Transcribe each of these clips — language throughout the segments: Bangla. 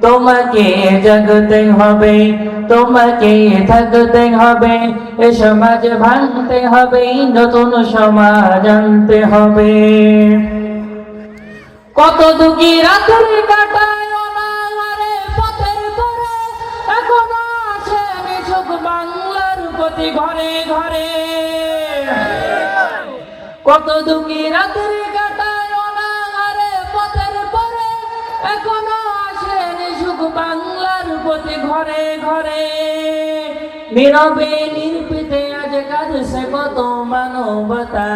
তোমাকে জাগতে হবে, তোমাকে থাকতে হবে, এ সমাজ ভাঙতে হবে, নতুন সমাজ আনতে হবে। কত দুঃখী রাতের কাটায় অনাহারে পথের পরে, এখনো আছে নিছক বাংলার প্রতি ঘরে ঘরে। কত দুঃখী রাতের কাটায় অনাহারে পথের পরে, এখনো আছে নিছক বাংলার প্রতি ঘরে ঘরে। নীরবে নির্ভীতে আজ কাঁদছে কত মানবতা,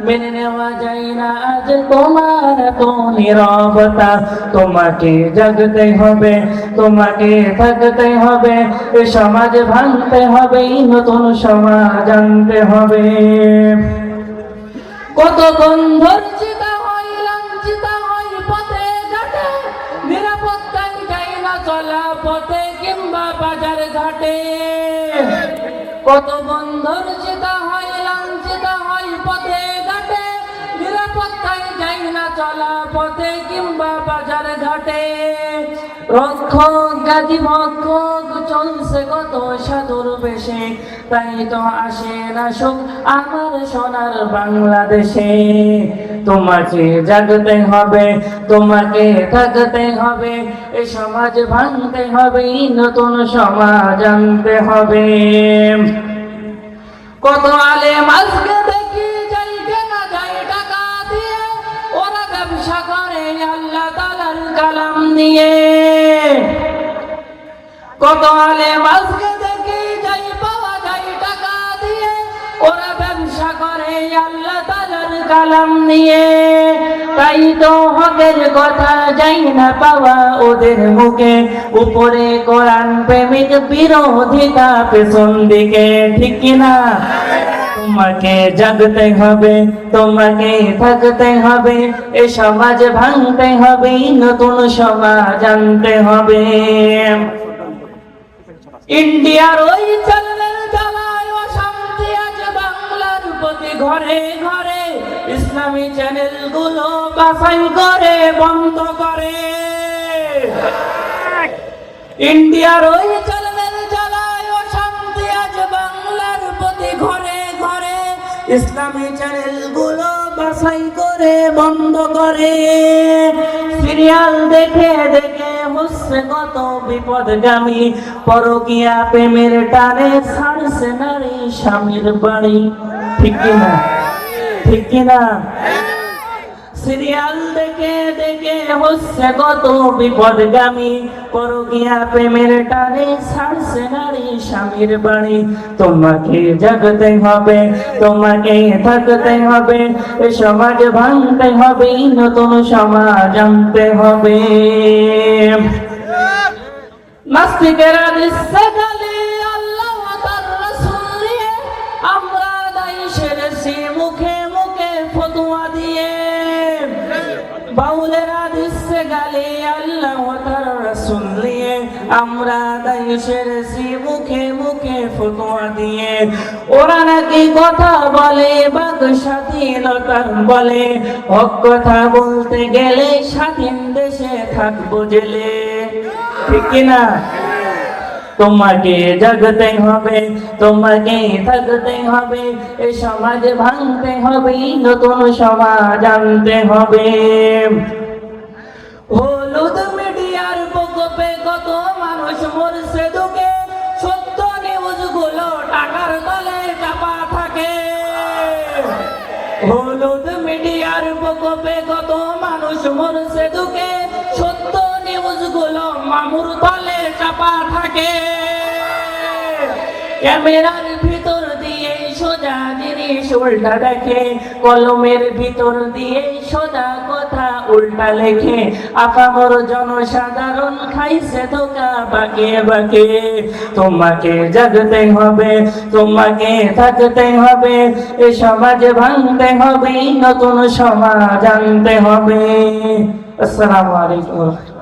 মেনে নেওয়া যায় না আজ তোমার এত নীরবতা। তোমাকে জাগতে হবে, তোমাকে থাকতে হবে, এ সমাজ ভাঙতে হবে, নতুন সমাজ আনতে হবে। কত বন্ধুর চিতা হয়, লাঞ্ছিত হয় পথে ঘাটে, নিরাপত্তায় যায় না চলা পথে কিংবা বাজার ঘাটে। কত বন্ধুর চিতা হয়, লাঞ্ছিত হয় পথে ঘাটে, নিরাপত্তায় যায় না চলা পথে কিংবা বাজার ঘাটে। রক্ষক গাজী ভক্ষক চলছে কত সাধুর বেশে, তাই তো আসে না সুখ আমার সোনার বাংলাদেশে। তোমাকে জাগতে হবে, তোমাকে থাকতে হবে, এ সমাজ ভাঙতে হবে, নতুন সমাজ আনতে হবে। কত আলেম আজকে দেখি যাই কেনা যায় টাকা দিয়ে, ওরা ব্যবসা করে আল্লাহ তাআলার কালাম নিয়ে। কত আলেম আজকে দেখি যাই পাওয়া যায় টাকা দিয়ে, ওরা ব্যবসা করে আল্লাহ তাআলার কালাম নিয়ে। তাই তো হকের কথা যাই না পাওয়া ওদের মুখে, উপরে কোরআন প্রেমিক বিরোধিতা পেছন দিকে, ঠিক কিনা? তোমাকে জাগতে হবে, তোমাকে থাকতে হবে, এ সমাজ ভাঙতে হবে, নতুন সমাজ আনতে হবে। ইন্ডিয়ার ওই চ্যানেলের জ্বালায় অশান্তি আজ বাংলার প্রতি ঘরে ঘরে, ইসলামী চ্যানেল গুলো বাছাই করে বন্ধ করে। ইন্ডিয়ার ওই চ্যানেলের জ্বালায় অশান্তি আজ বাংলার প্রতি ঘরে ঘরে, ইসলামী চ্যানেল গুলো বাছাই করে বন্ধ করে। সিরিয়াল দেখে দেখে হচ্ছে কত বিপদগামী, পরকীয়া প্রেমের টানে ছাড়ছে নারী স্বামীর বাড়ি, ঠিক কিনা? ঠিক কিনা? সিরিয়াল দেখে দেখে হচ্ছে কত বিপদগামী, পরকীয়া প্রেমের টানে ছাড়ছে নারী স্বামীর বাড়ি। তোমাকে জাগতে হবে, তোমাকে থাকতে হবে, এ সমাজ ভাঙতে হবে, নতুন সমাজ আনতে হবে। নাস্তিকেরা দিচ্ছে গালি আল্লাহ তার রাসূল দিয়ে, আমরা দায়ী সেরেছি মুখে মুখে ফতোয়া দিয়ে। বাউলেরা দিচ্ছে গালি আল্লাহ তার রাসূল দিয়ে, আমরা দায়ী সেরেছি মুখে মুখে ফতোয়া দিয়ে। ওরা নাকি কথা বলে বাক স্বাধীনতার বলে, হক কথা বলতে গেলে স্বাধীন দেশে থাকবো জেলে, ঠিক কিনা? তোমাকে জাগতে হবে, তোমাকে থাকতে হবে, এ সমাজ ভাঙতে হবে, নতুন সমাজ আনতে হবে। হলুদ মিডিয়ার প্রকোপে কত মানুষ মরছে দুঃখে, সত্য নিউজ গুলো টাকার তলে চাপা থাকে। হলুদ মিডিয়ার প্রকোপে কত মানুষ মরছে দুঃখে, সত্য নিউজ গুলো মামুর তলে চাপা থাকে। ক্যামেরার ভিতর দিয়ে সোজা জিনিস উল্টা দেখে, কলমের ভিতর দিয়ে সোজা কথা উল্টা লেখে, আপামর জনসাধারণ খাইছে ধোঁকা বাঁকে বাঁকে। তোমাকে জাগতে হবে, তোমাকে থাকতে হবে, এ সমাজ ভাঙতে হবে, নতুন সমাজ আনতে হবে। আসসালামু আলাইকুম।